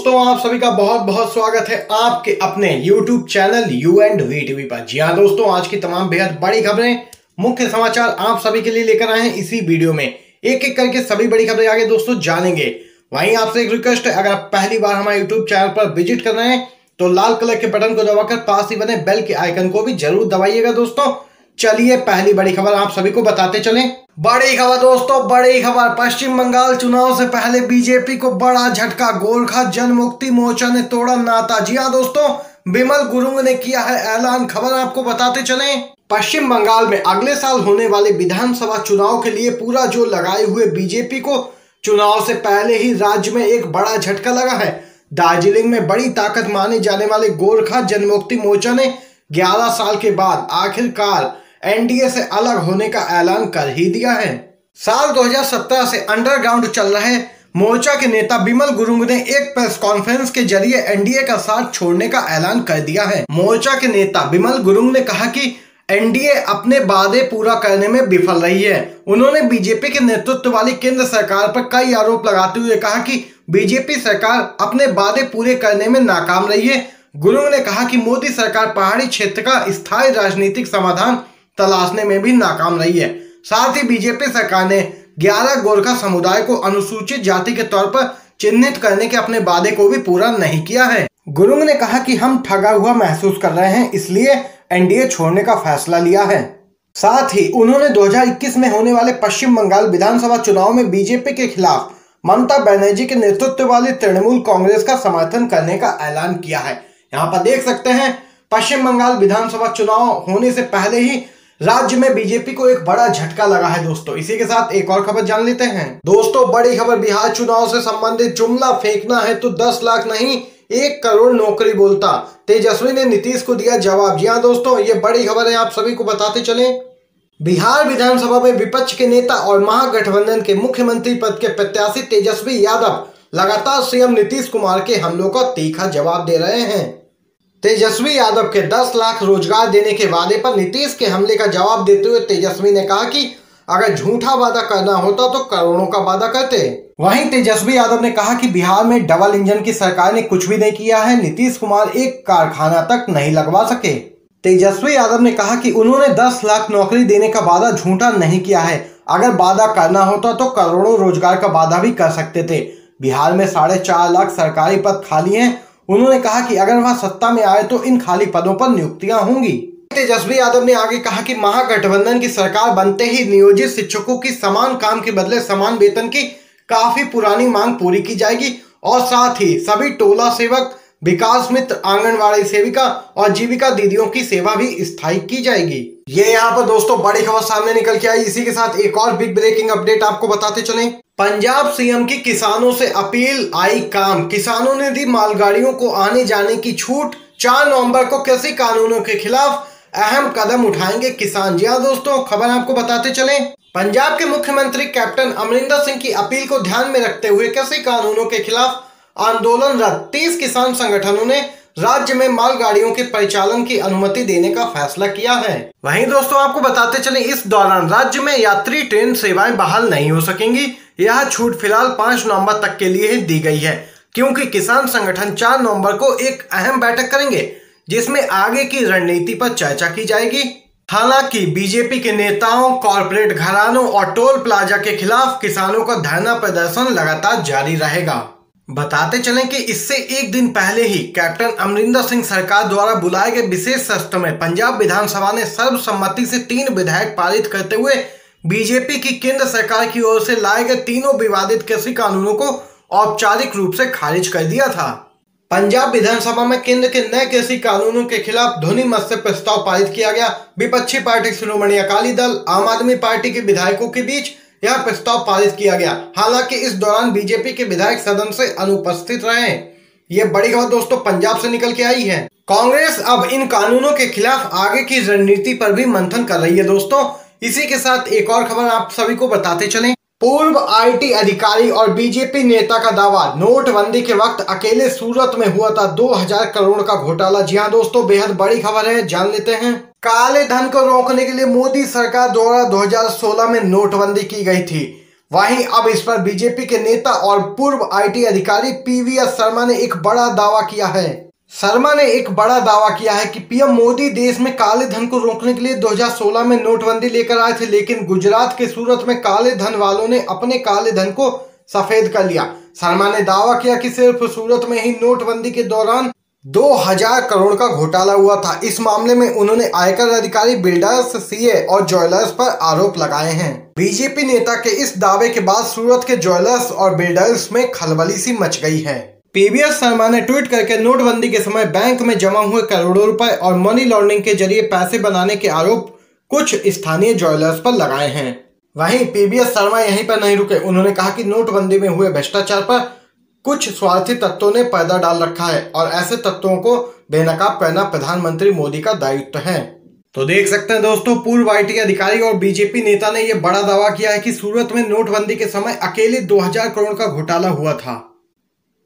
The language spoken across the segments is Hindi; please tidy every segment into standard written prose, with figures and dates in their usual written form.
दोस्तों, आप सभी का बहुत बहुत स्वागत है आपके अपने YouTube channel U and V TV पर। जी हाँ दोस्तों, आज की तमाम बेहद बड़ी खबरें, मुख्य समाचार आप सभी के लिए लेकर आए हैं। इसी वीडियो में एक एक करके सभी बड़ी खबरें आगे दोस्तों जानेंगे। वहीं आपसे एक रिक्वेस्ट है, अगर आप पहली बार हमारे YouTube चैनल पर विजिट कर रहे हैं तो लाल कलर के बटन को दबाकर पास ही बने बेल के आइकन को भी जरूर दबाइएगा। दोस्तों चलिए पहली बड़ी खबर आप सभी को बताते चलें। बड़ी खबर दोस्तों, बड़ी खबर। पश्चिम बंगाल चुनाव से पहले बीजेपी को बड़ा झटका, गोरखा जनमुक्ति मोर्चा ने तोड़ा नाता। जी हाँ दोस्तों, बिमल गुरुंग ने किया है ऐलान। खबर आपको बताते चलें। पश्चिम बंगाल में अगले साल होने वाले विधानसभा चुनाव के लिए पूरा जोर लगाए हुए बीजेपी को चुनाव से पहले ही राज्य में एक बड़ा झटका लगा है। दार्जिलिंग में बड़ी ताकत माने जाने वाले गोरखा जनमुक्ति मोर्चा ने 11 साल के बाद आखिरकार एनडीए से अलग होने का ऐलान कर ही दिया है। साल 2017 से अंडरग्राउंड चल रहे मोर्चा के नेता बिमल गुरुंग ने एक प्रेस कॉन्फ्रेंस के जरिए एनडीए का साथ छोड़ने का ऐलान कर दिया है। मोर्चा के नेता बिमल गुरुंग ने कहा कि एनडीए अपने वादे पूरा करने में विफल रही है। उन्होंने बीजेपी के नेतृत्व वाली केंद्र सरकार पर कई आरोप लगाते हुए कहा कि बीजेपी सरकार अपने वादे पूरे करने में नाकाम रही है। गुरुंग ने कहा कि मोदी सरकार पहाड़ी क्षेत्र का स्थायी राजनीतिक समाधान तलाशने में भी नाकाम रही है। साथ ही बीजेपी सरकार ने 11 गोरखा समुदाय को अनुसूचित जाति के तौर पर चिन्हित करने के अपने वादे को भी पूरा नहीं किया है। गुरुंग ने कहा कि हम ठगा हुआ महसूस कर रहे हैं, इसलिए एनडीए छोड़ने का फैसला लिया है। साथ ही उन्होंने 2021 में होने वाले पश्चिम बंगाल विधानसभा चुनाव में बीजेपी के खिलाफ ममता बनर्जी के नेतृत्व वाली तृणमूल कांग्रेस का समर्थन करने का ऐलान किया है। यहाँ पर देख सकते हैं, पश्चिम बंगाल विधानसभा चुनाव होने से पहले ही राज्य में बीजेपी को एक बड़ा झटका लगा है। दोस्तों इसी के साथ एक और खबर जान लेते हैं। दोस्तों बड़ी खबर, बिहार चुनाव से संबंधित जुमला फेंकना है तो 10 लाख नहीं 1 करोड़ नौकरी बोलता, तेजस्वी ने नीतीश को दिया जवाब। जी हाँ दोस्तों, ये बड़ी खबर है, आप सभी को बताते चले। बिहार विधानसभा में विपक्ष के नेता और महागठबंधन के मुख्यमंत्री पद के प्रत्याशी तेजस्वी यादव लगातार सीएम नीतीश कुमार के हमलों का तीखा जवाब दे रहे हैं। तेजस्वी यादव के 10 लाख रोजगार देने के वादे पर नीतीश के हमले का जवाब देते हुए तेजस्वी ने कहा कि अगर झूठा वादा करना होता तो करोड़ों का वादा करते। वहीं तेजस्वी यादव ने कहा कि बिहार में डबल इंजन की सरकार ने कुछ भी नहीं किया है, नीतीश कुमार एक कारखाना तक नहीं लगवा सके। तेजस्वी यादव ने कहा कि उन्होंने 10 लाख नौकरी देने का वादा झूठा नहीं किया है, अगर वादा करना होता तो करोड़ों रोजगार का वादा भी कर सकते थे। बिहार में 4.5 लाख सरकारी पद खाली हैं। उन्होंने कहा कि अगर वह सत्ता में आए तो इन खाली पदों पर नियुक्तियां होंगी। तेजस्वी यादव ने आगे कहा कि महागठबंधन की सरकार बनते ही नियोजित शिक्षकों की समान काम के बदले समान वेतन की काफी पुरानी मांग पूरी की जाएगी और साथ ही सभी टोला सेवक, विकास मित्र, आंगनवाड़ी सेविका और जीविका दीदियों की सेवा भी स्थायी की जाएगी। ये यहाँ पर दोस्तों बड़ी खबर सामने निकल के आई। इसी के साथ एक और बिग ब्रेकिंग अपडेट आपको बताते चलें। पंजाब सीएम की किसानों से अपील आई काम, किसानों ने दी मालगाड़ियों को आने जाने की छूट। 4 नवंबर को कृषि कानूनों के खिलाफ अहम कदम उठाएंगे किसान। जी हाँ दोस्तों, खबर आपको बताते चलें। पंजाब के मुख्यमंत्री कैप्टन अमरिंदर सिंह की अपील को ध्यान में रखते हुए कृषि कानूनों के खिलाफ आंदोलनरत 30 किसान संगठनों ने राज्य में मालगाड़ियों के परिचालन की अनुमति देने का फैसला किया है। वहीं दोस्तों आपको बताते चलें, इस दौरान राज्य में यात्री ट्रेन सेवाएं बहाल नहीं हो सकेंगी। यह छूट फिलहाल 5 नवंबर तक के लिए ही दी गई है, क्योंकि किसान संगठन 4 नवंबर को एक अहम बैठक करेंगे जिसमें आगे की रणनीति पर चर्चा की जाएगी। हालांकि बीजेपी के नेताओं, कॉरपोरेट घरानों और टोल प्लाजा के खिलाफ किसानों का धरना प्रदर्शन लगातार जारी रहेगा। बताते चलें कि इससे एक दिन पहले ही कैप्टन अमरिंदर सिंह सरकार द्वारा बुलाए गए विशेष सत्र में पंजाब विधानसभा ने सर्वसम्मति से 3 विधेयक पारित करते हुए बीजेपी की केंद्र सरकार की ओर से लाए गए तीनों विवादित कृषि कानूनों को औपचारिक रूप से खारिज कर दिया था। पंजाब विधानसभा में केंद्र के नए कृषि कानूनों के खिलाफ ध्वनि मत से प्रस्ताव पारित किया गया। विपक्षी पार्टी श्रोमणी अकाली दल, आम आदमी पार्टी के विधायकों के बीच यह प्रस्ताव पारित किया गया। हालांकि इस दौरान बीजेपी के विधायक सदन से अनुपस्थित रहे। ये बड़ी खबर दोस्तों पंजाब से निकल के आई है। कांग्रेस अब इन कानूनों के खिलाफ आगे की रणनीति पर भी मंथन कर रही है। दोस्तों इसी के साथ एक और खबर आप सभी को बताते चलें। पूर्व आईटी अधिकारी और बीजेपी नेता का दावा, नोटबंदी के वक्त अकेले सूरत में हुआ था 2000 करोड़ का घोटाला। जी हाँ दोस्तों, बेहद बड़ी खबर है, जान लेते हैं। काले धन को रोकने के लिए मोदी सरकार द्वारा 2016 में नोटबंदी की गई थी। वहीं अब इस पर बीजेपी के नेता और पूर्व आईटी अधिकारी पीवीएस शर्मा ने एक बड़ा दावा किया है। शर्मा ने एक बड़ा दावा किया है कि पीएम मोदी देश में काले धन को रोकने के लिए 2016 में नोटबंदी लेकर आए थे, लेकिन गुजरात के सूरत में काले धन वालों ने अपने काले धन को सफेद कर लिया। शर्मा ने दावा किया कि सिर्फ सूरत में ही नोटबंदी के दौरान 2000 करोड़ का घोटाला हुआ था। इस मामले में उन्होंने आयकर अधिकारी, बिल्डर्स, सीए और ज्वेलर्स पर आरोप लगाए हैं। बीजेपी नेता के इस दावे के बाद सूरत के ज्वेलर्स और बिल्डर्स में खलबली सी मच गई है। पीवीएस शर्मा ने ट्वीट करके नोटबंदी के समय बैंक में जमा हुए करोड़ों रुपए और मनी लॉन्ड्रिंग के जरिए पैसे बनाने के आरोप कुछ स्थानीय ज्वेलर्स पर लगाए हैं। वहीं पीवीएस शर्मा यहीं पर नहीं रुके। उन्होंने कहा कि नोटबंदी में हुए भ्रष्टाचार पर कुछ स्वार्थी तत्वों ने पर्दा डाल रखा है और ऐसे तत्वों को बेनकाब करना प्रधानमंत्री मोदी का दायित्व है। तो देख सकते हैं दोस्तों, पूर्व आईटी अधिकारी और बीजेपी नेता ने यह बड़ा दावा किया है कि सूरत में नोटबंदी के समय अकेले 2000 करोड़ का घोटाला हुआ था।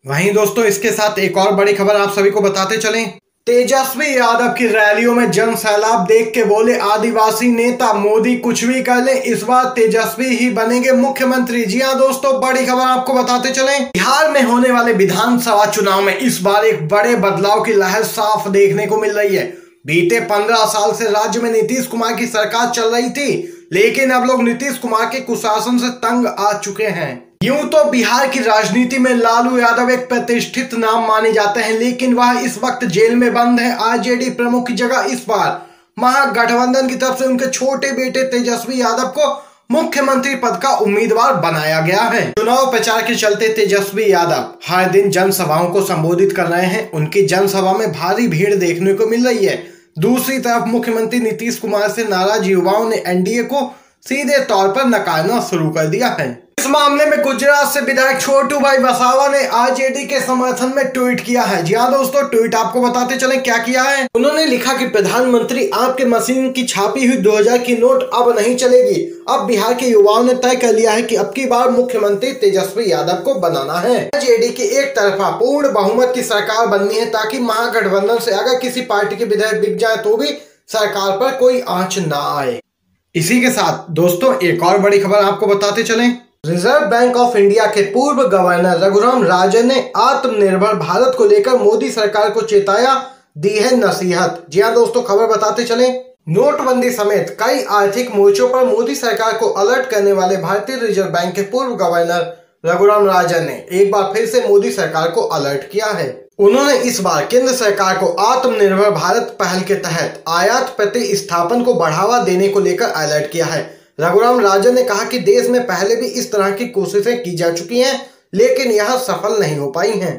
वहीं दोस्तों, इसके साथ एक और बड़ी खबर आप सभी को बताते चलें। तेजस्वी यादव की रैलियों में जन सैलाब देख के बोले आदिवासी नेता, मोदी कुछ भी कर ले, इस बार तेजस्वी ही बनेंगे मुख्यमंत्री। जी हां दोस्तों, बड़ी खबर आपको बताते चलें। बिहार में होने वाले विधानसभा चुनाव में इस बार एक बड़े बदलाव की लहर साफ देखने को मिल रही है। बीते 15 साल से राज्य में नीतीश कुमार की सरकार चल रही थी, लेकिन अब लोग नीतीश कुमार के कुशासन से तंग आ चुके हैं। यूं तो बिहार की राजनीति में लालू यादव एक प्रतिष्ठित नाम माने जाते हैं, लेकिन वह इस वक्त जेल में बंद है। आरजेडी प्रमुख की जगह इस बार महागठबंधन की तरफ से उनके छोटे बेटे तेजस्वी यादव को मुख्यमंत्री पद का उम्मीदवार बनाया गया है। चुनाव प्रचार के चलते तेजस्वी यादव हर दिन जनसभाओं को संबोधित कर रहे हैं। उनकी जनसभा में भारी भीड़ देखने को मिल रही है। दूसरी तरफ मुख्यमंत्री नीतीश कुमार से नाराज युवाओं ने एनडीए को सीधे तौर पर नकारना शुरू कर दिया है। इस मामले में गुजरात से विधायक छोटू भाई वसावा ने आरजेडी के समर्थन में ट्वीट किया है। जी हां दोस्तों, ट्वीट आपको बताते चलें क्या किया है। उन्होंने लिखा कि प्रधानमंत्री, आपके मशीन की छापी हुई 2000 की नोट अब नहीं चलेगी। अब बिहार के युवाओं ने तय कर लिया है कि अब की बार मुख्यमंत्री तेजस्वी यादव को बनाना है। आरजेडी की एक तरफा पूर्ण बहुमत की सरकार बननी है, ताकि महागठबंधन से अगर किसी पार्टी के विधायक बिक जाए तो भी सरकार पर कोई आंच न आए। इसी के साथ दोस्तों, एक और बड़ी खबर आपको बताते चलें। रिजर्व बैंक ऑफ इंडिया के पूर्व गवर्नर रघुराम राजन ने आत्मनिर्भर भारत को लेकर मोदी सरकार को चेताया, दी है नसीहत। जी हां दोस्तों, खबर बताते चलें। नोटबंदी समेत कई आर्थिक मोर्चों पर मोदी सरकार को अलर्ट करने वाले भारतीय रिजर्व बैंक के पूर्व गवर्नर रघुराम राजन ने एक बार फिर से मोदी सरकार को अलर्ट किया है। उन्होंने इस बार केंद्र सरकार को आत्मनिर्भर भारत पहल के तहत आयात प्रतिस्थापन को बढ़ावा देने को लेकर अलर्ट किया है। रघुराम राजन ने कहा कि देश में पहले भी इस तरह की कोशिशें की जा चुकी हैं, लेकिन यह सफल नहीं हो पाई हैं।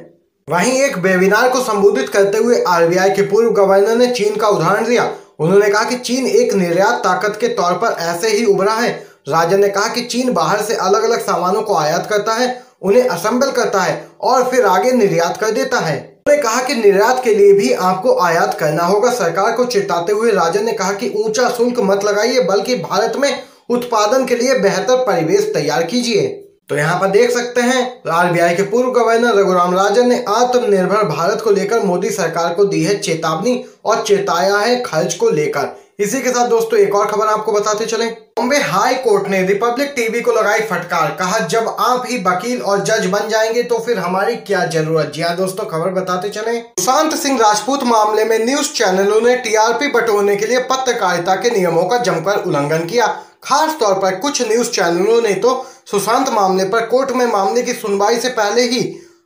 वहीं एक वेबिनार को संबोधित करते हुए आरबीआई के पूर्व गवर्नर ने चीन का उदाहरण दिया। उन्होंने कहा कि चीन एक निर्यात ताकत के तौर पर ऐसे ही उभरा है। राजन ने कहा कि चीन बाहर से अलग अलग सामानों को आयात करता है, उन्हें असेंबल करता है और फिर आगे निर्यात कर देता है। उन्होंने कहा कि निर्यात के लिए भी आपको आयात करना होगा। सरकार को चेताते हुए राजन ने कहा कि ऊंचा शुल्क मत लगाइए, बल्कि भारत में उत्पादन के लिए बेहतर परिवेश तैयार कीजिए। तो यहाँ पर देख सकते हैं, आरबीआई के पूर्व गवर्नर रघुराम राजन ने आत्मनिर्भर भारत को लेकर मोदी सरकार को दी है चेतावनी और चेताया है खर्च को लेकर। इसी के साथ दोस्तों, एक और खबर आपको बताते चलें। बॉम्बे हाई कोर्ट ने रिपब्लिक टीवी को लगाई फटकार, कहा जब आप ही वकील और जज बन जाएंगे तो फिर हमारी क्या जरूरत। जी हाँ दोस्तों, खबर बताते चलें। सुशांत सिंह राजपूत मामले में न्यूज चैनलों ने टीआरपी बटोरने के लिए पत्रकारिता के नियमों का जमकर उल्लंघन किया। खास तौर पर कुछ न्यूज चैनलों ने तो सुशांत मामले पर कोर्ट में मामले की सुनवाई से पहले ही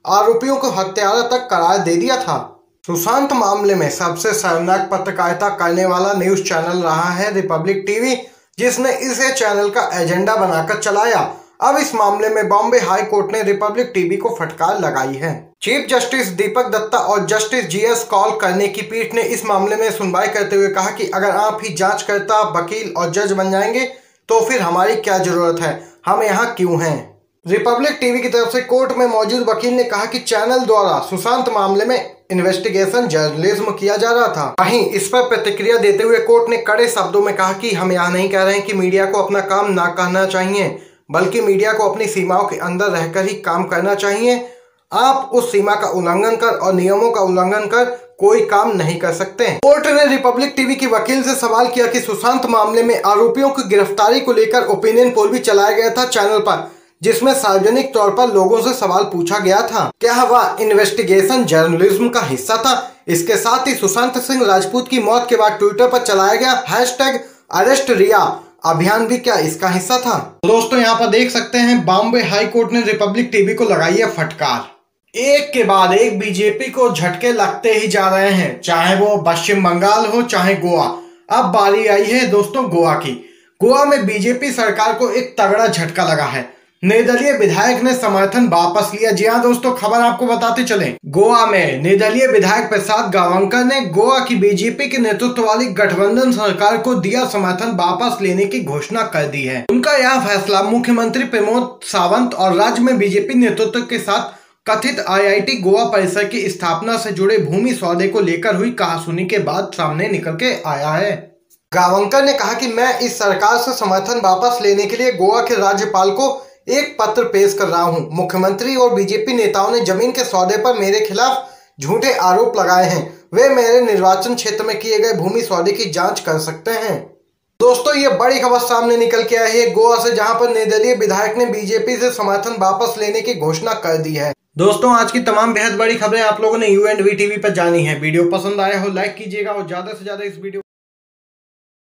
आरोपियों को हत्यारा तक करार दे दिया था। सुशांत मामले में सबसे शर्मनाक पत्रकारिता करने वाला न्यूज चैनल रहा है रिपब्लिक टीवी, जिसने इसे चैनल का एजेंडा बनाकर चलाया। अब इस मामले में बॉम्बे हाई कोर्ट ने रिपब्लिक टीवी को फटकार लगाई है। चीफ जस्टिस दीपक दत्ता और जस्टिस जीएस कौल करने की पीठ ने इस मामले में सुनवाई करते हुए कहा कि अगर आप ही जांचकर्ता, वकील और जज बन जाएंगे तो फिर हमारी क्या जरूरत है, हम यहाँ क्यों हैं। रिपब्लिक टीवी की तरफ से कोर्ट में मौजूद वकील ने कहा कि चैनल द्वारा सुशांत मामले में इन्वेस्टिगेशन जर्नलिज्म किया जा रहा था। वहीं इस पर प्रतिक्रिया देते हुए कोर्ट ने कड़े शब्दों में कहा कि हम यहाँ नहीं कह रहे हैं कि मीडिया को अपना काम ना करना चाहिए, बल्कि मीडिया को अपनी सीमाओं के अंदर रहकर ही काम करना चाहिए। आप उस सीमा का उल्लंघन कर और नियमों का उल्लंघन कर कोई काम नहीं कर सकते। कोर्ट ने रिपब्लिक टीवी की वकील से सवाल किया कि सुशांत मामले में आरोपियों की गिरफ्तारी को लेकर ओपिनियन पोल भी चलाया गया था चैनल पर, जिसमें सार्वजनिक तौर पर लोगों से सवाल पूछा गया था, क्या वह इन्वेस्टिगेशन जर्नलिज्म का हिस्सा था। इसके साथ ही सुशांत सिंह राजपूत की मौत के बाद ट्विटर पर चलाया गया #ArrestRhea अभियान भी क्या इसका हिस्सा था। दोस्तों यहाँ पर देख सकते हैं बॉम्बे हाई कोर्ट ने रिपब्लिक टीवी को लगाई है फटकार। एक के बाद एक बीजेपी को झटके लगते ही जा रहे हैं, चाहे वो पश्चिम बंगाल हो चाहे गोवा। अब बारी आई है दोस्तों गोवा की। गोवा में बीजेपी सरकार को एक तगड़ा झटका लगा है। निर्दलीय विधायक ने समर्थन वापस लिया। जी हाँ दोस्तों, खबर आपको बताते चलें, गोवा में निर्दलीय विधायक प्रसाद गावंकर ने गोवा की बीजेपी के नेतृत्व वाली गठबंधन सरकार को दिया समर्थन वापस लेने की घोषणा कर दी है। उनका यह फैसला मुख्यमंत्री प्रमोद सावंत और राज्य में बीजेपी नेतृत्व के साथ कथित IIT गोवा परिसर की स्थापना से जुड़े भूमि सौदे को लेकर हुई कहासुनी के बाद सामने निकल के आया है। गावंकर ने कहा कि मैं इस सरकार से समर्थन वापस लेने के लिए गोवा के राज्यपाल को एक पत्र पेश कर रहा हूं। मुख्यमंत्री और बीजेपी नेताओं ने जमीन के सौदे पर मेरे खिलाफ झूठे आरोप लगाए हैं। वे मेरे निर्वाचन क्षेत्र में किए गए भूमि सौदे की जांच कर सकते हैं। दोस्तों ये बड़ी खबर सामने निकल के आई है गोवा से, जहां पर निर्दलीय विधायक ने बीजेपी से समर्थन वापस लेने की घोषणा कर दी है। दोस्तों आज की तमाम बेहद बड़ी खबरें आप लोगों ने UNV TV पर जानी है। वीडियो पसंद आया हो लाइक कीजिएगा और ज्यादा से ज्यादा इस वीडियो